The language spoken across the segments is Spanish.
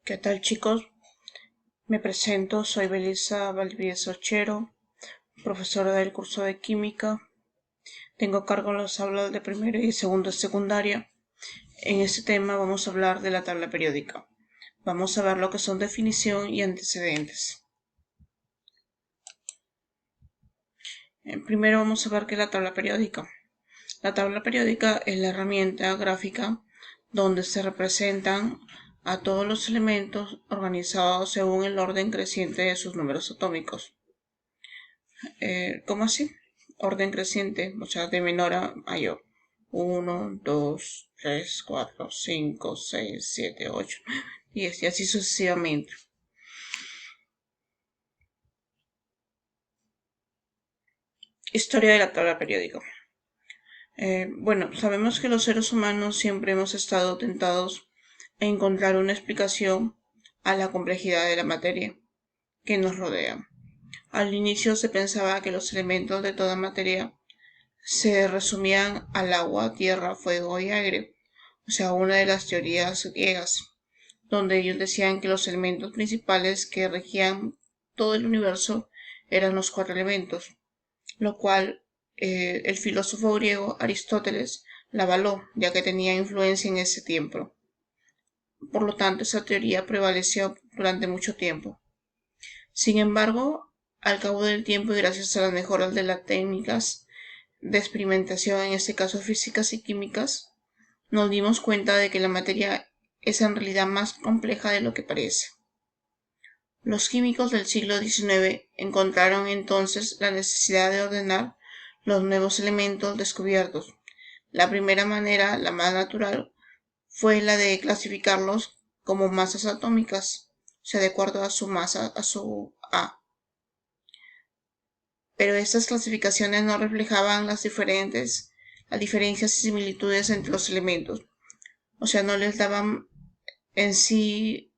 ¿Qué tal, chicos? Me presento, soy Belisa Valdivieso Ochero, profesora del curso de Química. Tengo a cargo las aulas de primero y segundo de secundaria. En este tema vamos a hablar de la tabla periódica. Vamos a ver lo que son definición y antecedentes. Primero vamos a ver qué es la tabla periódica. La tabla periódica es la herramienta gráfica donde se representan a todos los elementos organizados según el orden creciente de sus números atómicos. ¿Cómo así? Orden creciente, o sea, de menor a mayor. 1, 2, 3, 4, 5, 6, 7, 8, 10 y así sucesivamente. Historia de la tabla periódica. Bueno, sabemos que los seres humanos siempre hemos estado tentados a encontrar una explicación a la complejidad de la materia que nos rodea. Al inicio se pensaba que los elementos de toda materia se resumían al agua, tierra, fuego y aire, o sea, una de las teorías griegas, donde ellos decían que los elementos principales que regían todo el universo eran los 4 elementos, lo cual el filósofo griego Aristóteles la avaló, ya que tenía influencia en ese tiempo. Por lo tanto, esa teoría prevaleció durante mucho tiempo. Sin embargo, al cabo del tiempo y gracias a las mejoras de las técnicas de experimentación, en este caso físicas y químicas, nos dimos cuenta de que la materia es en realidad más compleja de lo que parece. Los químicos del siglo XIX encontraron entonces la necesidad de ordenar los nuevos elementos descubiertos. La primera manera, la más natural, fue la de clasificarlos como masas atómicas, o sea, de acuerdo a su masa, a su A. Pero estas clasificaciones no reflejaban las diferencias y similitudes entre los elementos. O sea, no les daban en sí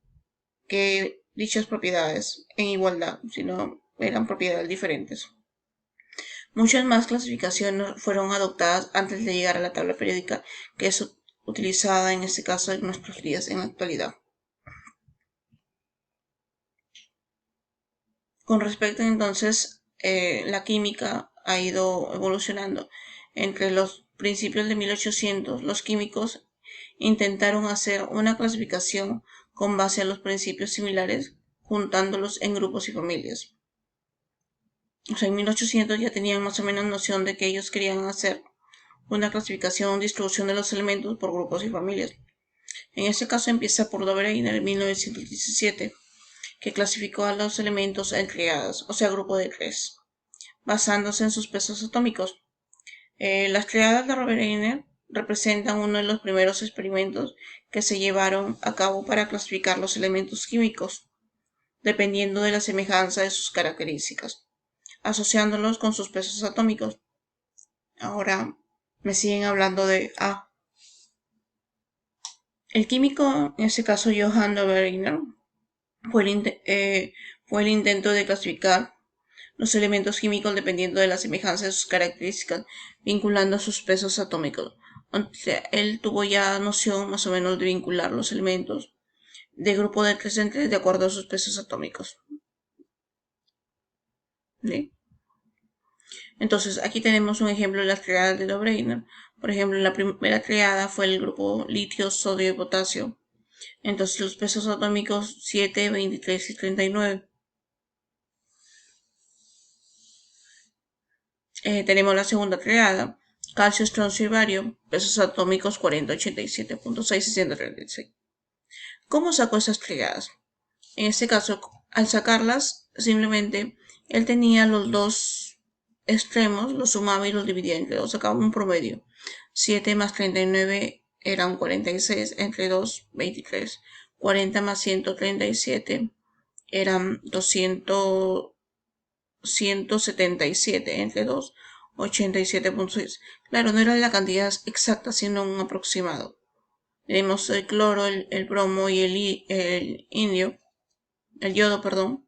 que dichas propiedades en igualdad, sino eran propiedades diferentes. Muchas más clasificaciones fueron adoptadas antes de llegar a la tabla periódica, que es utilizada en este caso en nuestros días en la actualidad. Con respecto entonces, la química ha ido evolucionando. Entre los principios de 1800, los químicos intentaron hacer una clasificación con base a los principios similares, juntándolos en grupos y familias. O sea, en 1800 ya tenían más o menos noción de que ellos querían hacer una clasificación o distribución de los elementos por grupos y familias. En este caso empieza por Dobreiner en 1917, que clasificó a los elementos en triadas, o sea, grupo de 3, basándose en sus pesos atómicos. Las triadas de Dobreiner representan uno de los primeros experimentos que se llevaron a cabo para clasificar los elementos químicos, dependiendo de la semejanza de sus características, asociándolos con sus pesos atómicos. Ahora me siguen hablando de A. El químico, en este caso Johann Dobreiner, fue el intento de clasificar los elementos químicos dependiendo de la semejanza de sus características, vinculando a sus pesos atómicos. O sea, él tuvo ya noción más o menos de vincular los elementos de grupo de 3 en 3 de acuerdo a sus pesos atómicos. ¿Sí? Entonces, aquí tenemos un ejemplo de las triadas de Dobreiner. Por ejemplo, la primera triada fue el grupo litio, sodio y potasio. Entonces, los pesos atómicos 7, 23 y 39. Tenemos la segunda triada, calcio, estroncio y bario, pesos atómicos 40, 87.6 y 136. ¿Cómo sacó esas triadas? En este caso, al sacarlas, simplemente él tenía los dos extremos, los sumaba y los dividía entre 2, sacaba un promedio. 7 más 39 eran 46, entre 2, 23. 40 más 137 eran 177, entre 2, 87.6. Claro, no era la cantidad exacta, sino un aproximado. Tenemos el cloro, el bromo y el yodo, perdón,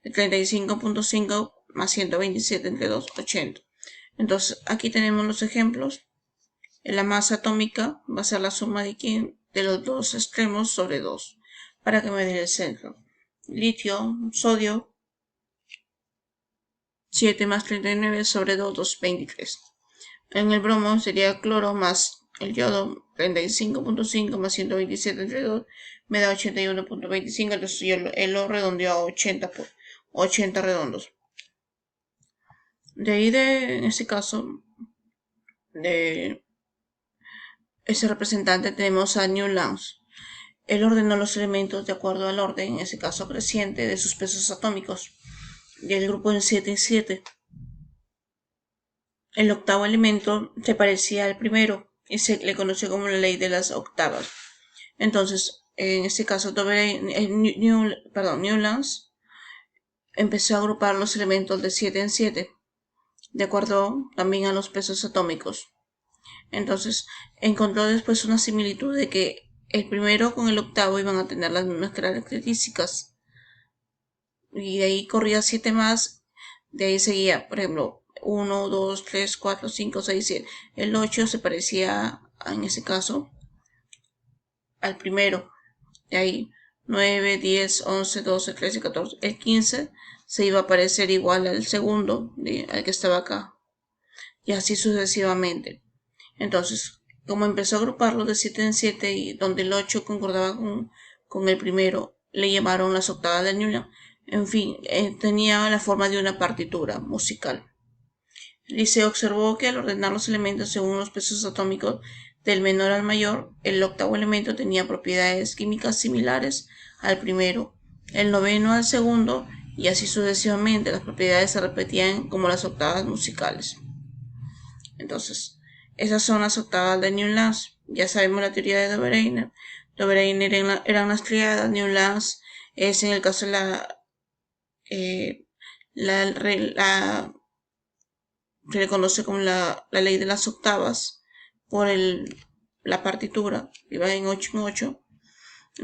de 35.5 más 127 entre 2, 80. Entonces, aquí tenemos los ejemplos. La masa atómica va a ser la suma de los dos extremos sobre 2. para que me dé el centro. Litio, sodio, 7 más 39 sobre 2, 223. En el bromo sería cloro más el yodo, 35.5 más 127 entre 2, me da 81.25, entonces yo lo redondeo a 80 redondos. De ahí, en este caso, de ese representante tenemos a Newlands. Él ordenó los elementos de acuerdo al orden, en ese caso creciente, de sus pesos atómicos, y el grupo en 7 y 7. El octavo elemento se parecía al primero y se le conoció como la ley de las octavas. Entonces, en este caso, Newlands empezó a agrupar los elementos de 7 en 7, de acuerdo también a los pesos atómicos. Entonces, encontró después una similitud de que el primero con el octavo iban a tener las mismas características. Y de ahí corría 7 más, de ahí seguía, por ejemplo, 1, 2, 3, 4, 5, 6, 7. El 8 se parecía, en ese caso, al primero. De ahí 9, 10, 11, 12, 13, 14. El 15 se iba a parecer igual al segundo, al que estaba acá. Y así sucesivamente. Entonces, como empezó a agruparlo de 7 en 7 y donde el 8 concordaba con el primero, le llamaron las octavas de Newland. En fin, tenía la forma de una partitura musical. Y se observó que al ordenar los elementos según los pesos atómicos del menor al mayor, el octavo elemento tenía propiedades químicas similares al primero, el noveno al segundo, y así sucesivamente. Las propiedades se repetían como las octavas musicales. Entonces, esas son las octavas de Newlands. Ya sabemos la teoría de Dobereiner. Dobereiner eran las triadas. Newlands es en el caso de se le conoce como la ley de las octavas por la partitura, iba en 8 en 8.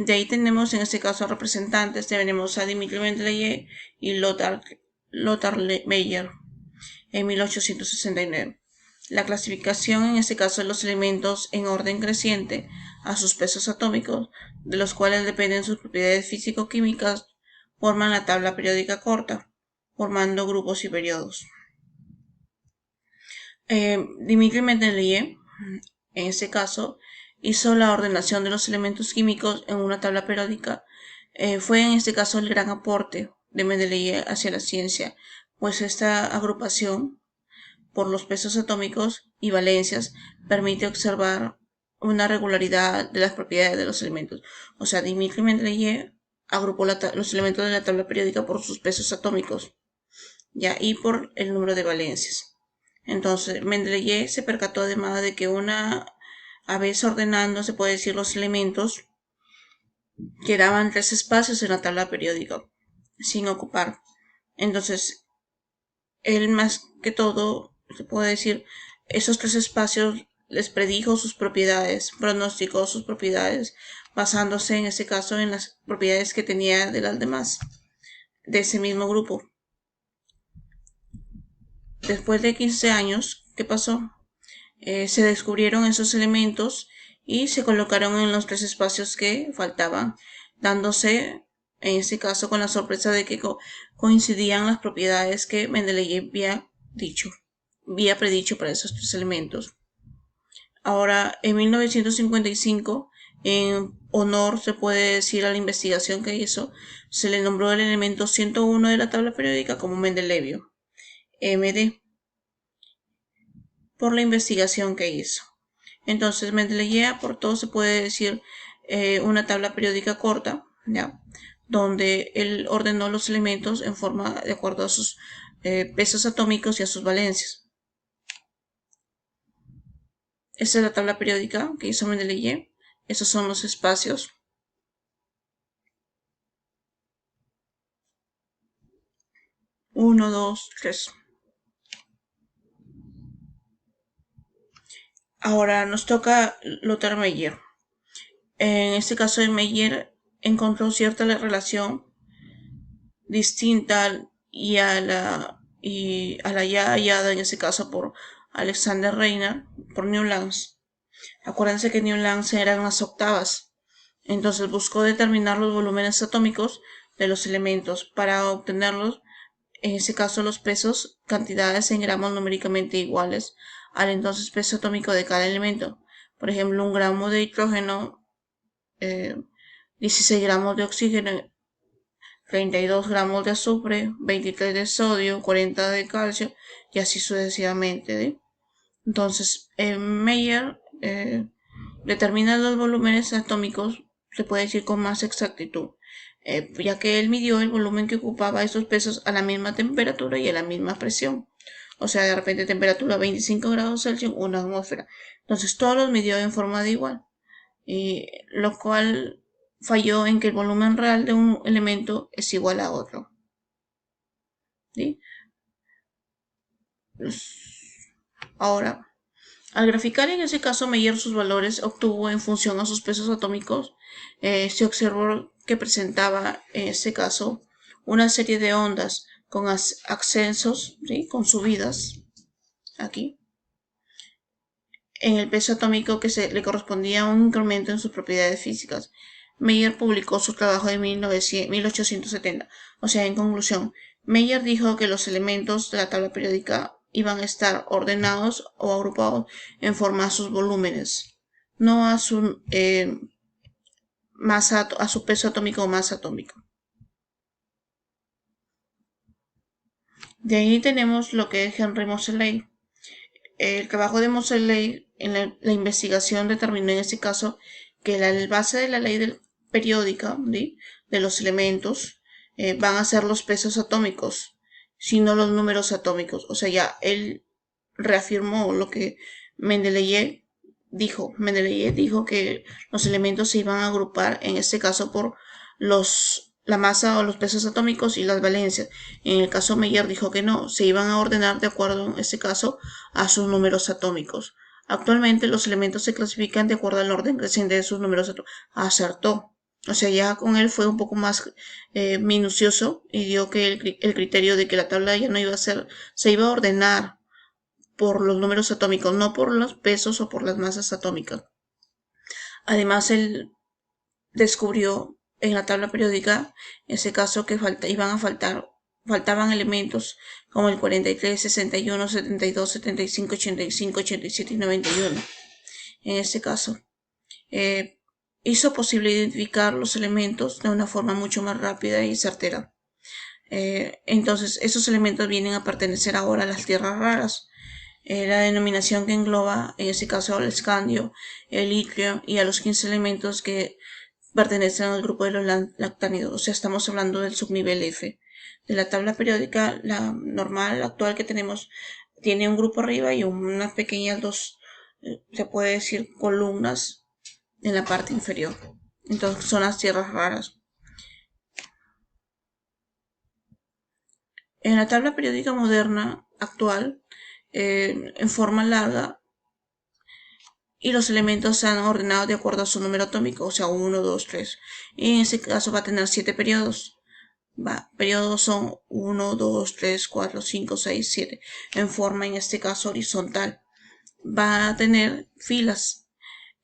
De ahí tenemos en este caso representantes. Tenemos a Dimitri Mendeleev y Lothar Meyer en 1869. La clasificación en este caso de los elementos en orden creciente a sus pesos atómicos, de los cuales dependen sus propiedades físico-químicas, forman la tabla periódica corta, formando grupos y periodos. Dimitri Mendeleev, en este caso, hizo la ordenación de los elementos químicos en una tabla periódica. Fue en este caso el gran aporte de Mendeleev hacia la ciencia, pues esta agrupación por los pesos atómicos y valencias permite observar una regularidad de las propiedades de los elementos. O sea, Dimitri Mendeleev agrupó los elementos de la tabla periódica por sus pesos atómicos, ya, y por el número de valencias. Entonces, Mendeleev se percató además de que una vez ordenando, se puede decir, los elementos, quedaban 3 espacios en la tabla periódica sin ocupar. Entonces, él más que todo, se puede decir, esos 3 espacios les predijo sus propiedades, pronosticó sus propiedades, basándose en ese caso en las propiedades que tenía de las demás, de ese mismo grupo. Después de 15 años, ¿qué pasó? Se descubrieron esos elementos y se colocaron en los 3 espacios que faltaban, dándose en este caso con la sorpresa de que coincidían las propiedades que Mendeleev había predicho para esos 3 elementos. Ahora, en 1955, en honor, se puede decir, a la investigación que hizo, se le nombró el elemento 101 de la tabla periódica como Mendelevio, MD, por la investigación que hizo. Entonces, Mendeleev aportó, se puede decir, una tabla periódica corta, ¿ya?, donde él ordenó los elementos en forma de acuerdo a sus pesos atómicos y a sus valencias. Esta es la tabla periódica que hizo Mendeleev. Esos son los espacios. Uno, dos, tres. Ahora nos toca Lothar Meyer. En este caso de Meyer encontró cierta relación distinta y a la ya hallada en ese caso por Alexander Reiner, por Newlands. Acuérdense que Newlands eran las octavas. Entonces buscó determinar los volúmenes atómicos de los elementos para obtenerlos, en ese caso los pesos, cantidades en gramos numéricamente iguales al entonces peso atómico de cada elemento. Por ejemplo, 1 gramo de hidrógeno, 16 gramos de oxígeno, 32 gramos de azufre, 23 de sodio, 40 de calcio y así sucesivamente, ¿sí? Entonces, Meyer determina los volúmenes atómicos, se puede decir con más exactitud, ya que él midió el volumen que ocupaba estos pesos a la misma temperatura y a la misma presión. O sea, de repente temperatura 25 grados Celsius, una atmósfera. Entonces, todos los midió en forma de igual, lo cual falló en que el volumen real de un elemento es igual a otro. ¿Sí? Ahora, al graficar en ese caso Meyer sus valores, obtuvo en función a sus pesos atómicos, se observó que presentaba en este caso una serie de ondas con ascensos, ¿sí? Con subidas aquí en el peso atómico que le correspondía a un incremento en sus propiedades físicas. Meyer publicó su trabajo de 1870. O sea, en conclusión, Meyer dijo que los elementos de la tabla periódica iban a estar ordenados o agrupados en forma a sus volúmenes, no a su a su peso atómico o masa atómica. De ahí tenemos lo que es Henry Moseley. El trabajo de Moseley en la investigación determinó en este caso que la base de la ley periódica, ¿sí?, de los elementos van a ser los pesos atómicos, sino los números atómicos. O sea, ya él reafirmó lo que Mendeleev dijo. Mendeleev dijo que los elementos se iban a agrupar, en este caso, por la masa o los pesos atómicos y las valencias. En el caso Meyer dijo que no, se iban a ordenar de acuerdo, en este caso, a sus números atómicos. Actualmente los elementos se clasifican de acuerdo al orden creciente de sus números atómicos. Acertó. O sea, ya con él fue un poco más minucioso y dio que el criterio de que la tabla ya no iba a ser, se iba a ordenar por los números atómicos, no por los pesos o por las masas atómicas. Además, él descubrió en la tabla periódica, en ese caso, que faltaban elementos como el 43, 61, 72, 75, 85, 87 y 91. En este caso, hizo posible identificar los elementos de una forma mucho más rápida y certera. Entonces, esos elementos vienen a pertenecer ahora a las tierras raras. La denominación que engloba, en este caso, el escandio, el itrio y a los 15 elementos que pertenecen al grupo de los lactánidos. O sea, estamos hablando del subnivel F. De la tabla periódica, la normal, actual que tenemos, tiene un grupo arriba y unas pequeñas se puede decir, columnas en la parte inferior. Entonces son las tierras raras. En la tabla periódica moderna, actual, en forma larga, y los elementos se han ordenado de acuerdo a su número atómico, o sea, 1, 2, 3. Y en ese caso va a tener 7 periodos. Periodos son 1, 2, 3, 4, 5, 6, 7, en forma, en este caso, horizontal. Va a tener filas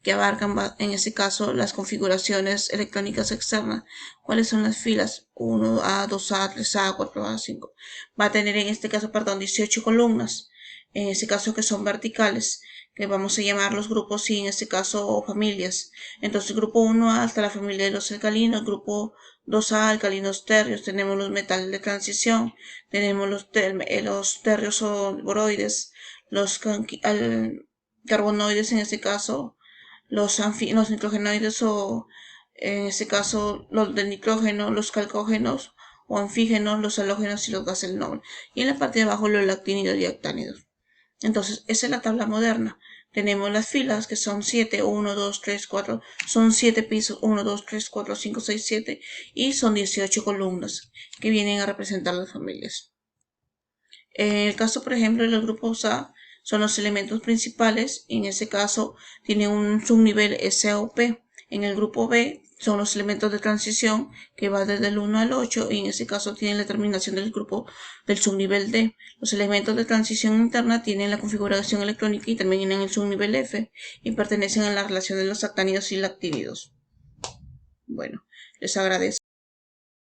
que abarcan, en este caso, las configuraciones electrónicas externas. ¿Cuáles son las filas? 1A, 2A, 3A, 4A, 5. Va a tener en este caso, 18 columnas, en este caso que son verticales, que vamos a llamar los grupos y en este caso familias. Entonces, grupo 1A hasta la familia de los alcalinos, grupo 2A, alcalinos tercios, tenemos los metales de transición, tenemos los tercios o boroides, los carbonoides en este caso, los nitrogenoides o en este caso los de nitrógeno, los calcógenos o anfígenos, los halógenos y los gases nobles. Y en la parte de abajo los lactínidos y actánidos. Entonces, esa es la tabla moderna. Tenemos las filas que son 7, 1, 2, 3, 4, son 7 pisos, 1, 2, 3, 4, 5, 6, 7 y son 18 columnas que vienen a representar las familias. En el caso, por ejemplo, de los grupos A, son los elementos principales, en ese caso tiene un subnivel SOP. En el grupo B son los elementos de transición que va desde el 1 al 8 y en ese caso tienen la terminación del grupo del subnivel D. Los elementos de transición interna tienen la configuración electrónica y terminan en el subnivel F y pertenecen a la relación de los actánidos y lactínidos. Bueno, les agradezco.